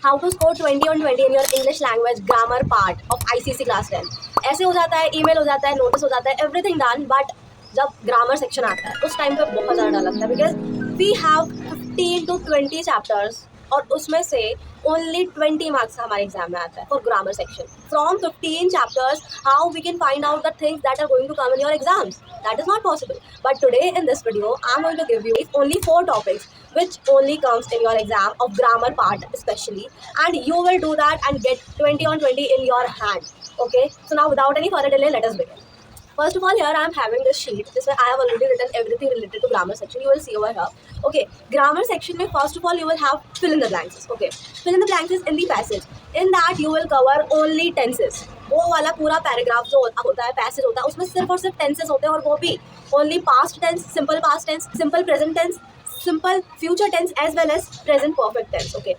How to score 20 on 20 in your English language grammar part of ICSE class 10। ऐसे हो जाता है, email हो जाता है, नोटिस हो जाता है, एवरीथिंग डन, बट जब ग्रामर सेक्शन आता है उस टाइम पे बहुत ज़्यादा डर लगता है, because we have 15 to 20 chapters और उसमें से ओनली 20 मार्क्स हमारे एग्जाम में आता है for grammar section. From 15 chapters how we can find out the things that are going to come in your exams? That is not possible. But today in this video, I'm going to give you only 4 topics which only comes in your exam of grammar part especially, and you will do that and get 20 on 20 in your hand. Okay, so now without any further delay, let us begin. First of all, here I am having this sheet. This way I have already written everything related to grammar section. You will see over here. Okay, grammar section mein first of all you will have fill in the blanks. Okay, fill in the blanks is in the passage. In that you will cover only tenses. वो वाला पूरा paragraph जो होता है, passage होता है, उसमें सिर्फ और सिर्फ टेंसेस होते हैं, और वो भी only past tense, simple past tense, simple present tense, simple future tense as well as present perfect tense. Okay,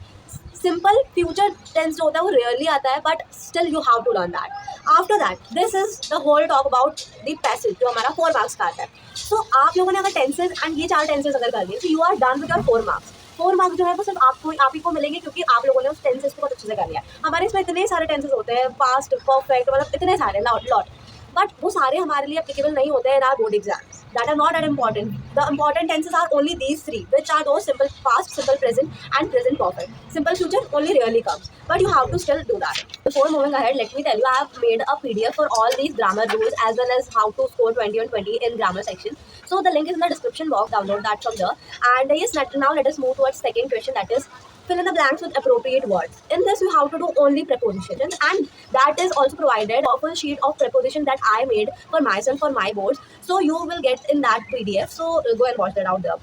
simple future tense जो होता है वो रेयरली आता है, but still you have to learn that. After that this is the whole talk about the passage जो हमारा 4 marks का आता है। सो आप लोगों ने अगर टेंसेज एंड ये 4 टेंसेज अगर कर लिए तो you are done with your 4 marks. 4 marks जो है वो सिर्फ आप ही को मिलेंगे, क्योंकि आप लोगों ने उस टेंसेस को बहुत अच्छे से कर लिया। हमारे इसमें इतने सारे टेंसेस होते हैं, पास्ट, परफेक्ट, मतलब इतने सारे लॉट, बट वो सारे हमारे लिए एप्लीकेबल नहीं होते हैं in our board exams. That are not that important. The important tenses are only these 3, which are those simple past, simple present, and present perfect. Simple future only rarely comes, but you have to still do that. Before moving ahead, let me tell you, I have made a PDF for all these grammar rules as well as how to score 20 on 20 in grammar section. So the link is in the description box. Download that from there. And yes, now let us move towards second question, that is fill in the blanks with appropriate words. In this you have to do only prepositions, and that is also provided a full sheet of preposition that I made for myself for my boards. So you will get in that PDF. So go and watch that out there.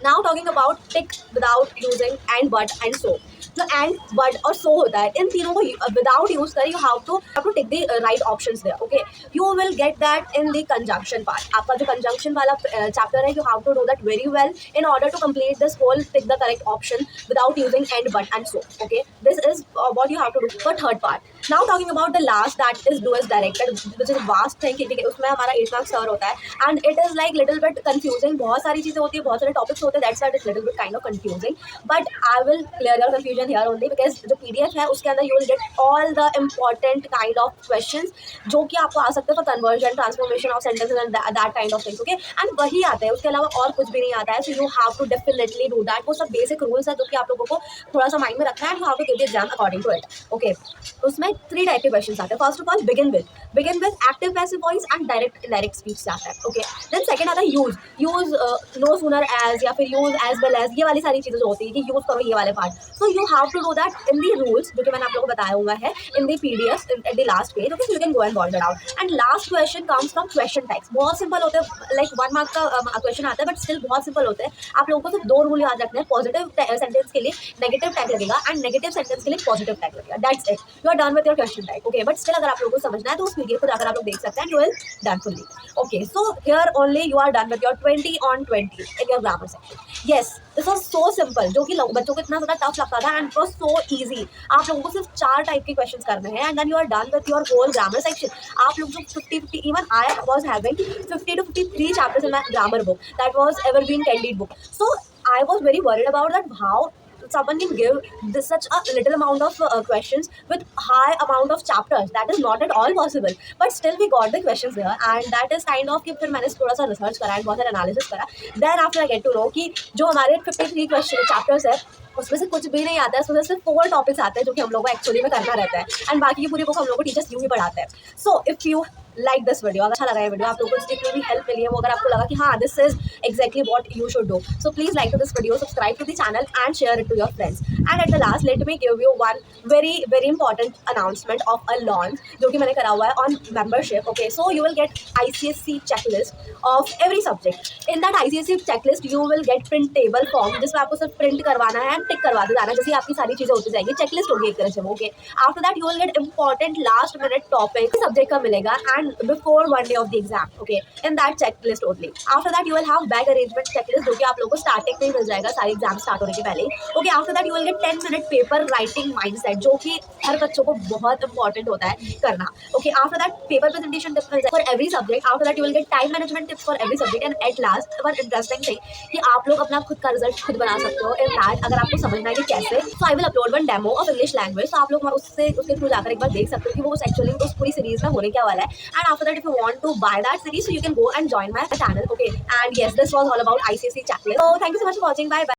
Now talking about tick without using and, but and so. जो and, but और so होता है, इन तीनों को without use कर you have to tick the right options there. Okay, you will get that in the conjunction part. आपका जो कंजंक्शन वाला चैप्टर है, you have to do that very well in order to complete this whole tick the correct option without using and, but and so. Okay, this is what you have to do for third part. Now talking about the last, that is do as directed, which is vast thing. ठीक है, उसमें हमारा 8 marks cover होता है, and it is like little bit confusing. बहुत सारी चीजें होती है, बहुत सारे टॉपिक्स होते हैं, that's why it is little bit kind of confusing, but I will clear your confusion here only, because जो PDF है उसके अंदर you will get all the important kind of questions जो कि आपको आ सकते हैं for conversion, transformation of sentences and that kind of things. Okay, and वही आते हैं, उसके अलावा और कुछ भी नहीं आता है। So you have to definitely do that. वो सब बेसिक रूल्स है जो कि आप लोगों को थोड़ा सा माइंड में रखना है, and you have to give the exam according to it. Okay, उसमें 3 टाइप के क्वेश्चंस आते हैं। First of all begin with active passive voice and direct indirect speech आता है। ओके, देन सेकंड आता है यूज नो सूनर एज, या फिर यूज एज वेल एज, ये वाली सारी चीजें जो होती है कि यूज करो ये वाले part. So you have to do that in the rules जो कि मैंने आप लोगों को बताया हुआ है in the PDF at the last page. Okay, you can go and watch that out. And last question comes from question types. बहुत सिंपल होते हैं, लाइक 1 मार्क का क्वेश्चन आता है, बट स्टिल बहुत सिंपल होते हैं। आप लोगों को सिर्फ 2 रूल याद रखने हैं। पॉजिटिव सेंटेंस के लिए नेगेटिव टैग लगेगा, एंड नेगेटिव सेंटेंस के लिए पॉजिटिव टैग लगेगा। That's it, you are done with your question type. Okay, but still अगर आप लोगों को समझना है तो उस PDF को जाकर आप लोग देख सकते हैं, you will done fully. Okay, so here only you are done with your 20 on 20 in your grammar section. Yes, this was so simple, जो कि बच्चों को इतना ज़्यादा टफ लगता था, and it was so easy. आप लोगों को सिर्फ 4 टाइप के क्वेश्चंस करने हैं, and then you are done with your whole grammar section. आप लोग जो 50 even I was having 50 to 53 chapters in my grammar book, that was evergreen candid book. So I was very worried about that how someone can give this such a little amount of questions with high amount of chapters. That is not at all possible, but still we got the questions there, and that is kind of कि फिर मैंने थोड़ा सा research करा and बहुत सारा analysis करा। Then after I get to know कि जो हमारे 53 क्वेश्चन चैप्टर्स है उसमें से कुछ भी नहीं आता है। सो सिर्फ 4 टॉपिक्स आते हैं जो कि हम लोग को एक्चुअली में करना रहता है, एंड बाकी की पूरी बुक हम लोग को टीचर्स यूँ ही पढ़ाते हैं। So if you like this video, अगर अच्छा लगा ये वीडियो, आप लोगों को जितनी भी हेल्प मिली है वो अगर आपको लगा कि हाँ this is exactly what you should do, so please like to this video, subscribe to the channel and share it to your friends. And at the last let me give you one very very important announcement of a launch जो कि मैंने करा हुआ है on membership. Okay, so you will get ICSE checklist of every subject. In that ICSE checklist you will get printable form, जिसमें आपको सिर्फ print करवाना है एंड टिक करवाते जाना है, जैसे आपकी सारी चीजें होती जाएगी। चेकलिस्ट होगी एक तरह से। Okay, after that you will gate important last minute topic subject का मिलेगा, and and before one day of the exam. Okay, in that checklist only. After that you will have bag arrangement checklist जो कि आप लोगों को starting में ही मिल जाएगा सारे एग्जाम स्टार्ट होने के पहले. Okay, after that you will get 10-minute paper writing mindset जो कि हर बच्चों को बहुत इंपॉर्टेंट होता है करना. Okay, after that paper presentation tips मिल जाएगा for every subject. After that you will get time management tips for every subject, and at last one interesting thing कि आप लोग अपना खुद का रिजल्ट खुद बना सकते हो. In that अगर आपको समझना है कि कैसे, so I will upload one demo of English language. So आप लोग उससे उसके थ्रू जाकर एक बार देख सकते हो कि वो एक्चुअली उस पूरी सीरीज में होने क्या वाला है. And after that if you want to buy that series, so you can go and join my channel. Okay, and yes, this was all about ICSE checklist. So thank you so much for watching. Bye bye.